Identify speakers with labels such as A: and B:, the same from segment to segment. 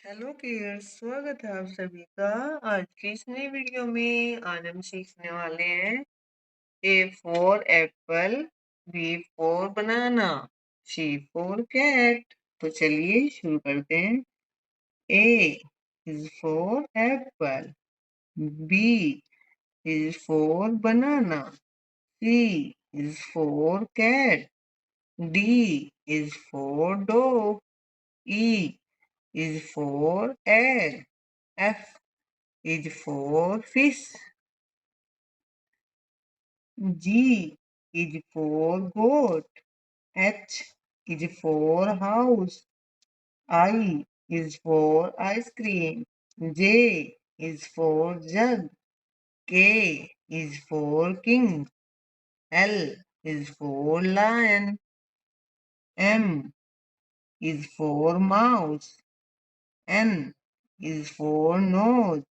A: Hello kids, स्वागत है आप सभी का। आज की इस नई वीडियो में आज हम सीखने वाले हैं A for apple, B for banana, C for cat. तो चलिए शुरू करते हैं। A is for apple, B is for banana, C is for cat, D is for dog, E is for egg, F is for fish, G is for goat, H is for house, I is for ice cream, J is for jug, K is for king, L is for lion, M is for mouse, N is for nose,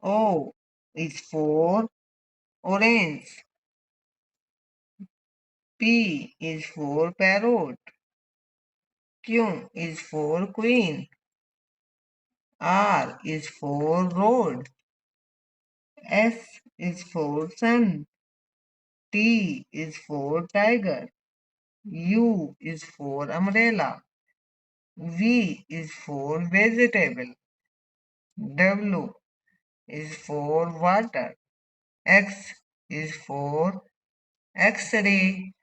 A: O is for orange, P is for parrot, Q is for queen, R is for road, S is for sun, T is for tiger, U is for umbrella, V is for vegetable, W is for water, X is for X-ray,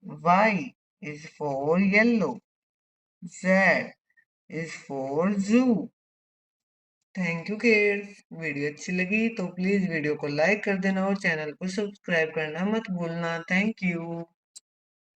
A: Y is for yellow, Z is for zoo. Thank you kids. Video अच्छी लगी तो please video को like कर देना और channel को subscribe करना मत भूलना। Thank you.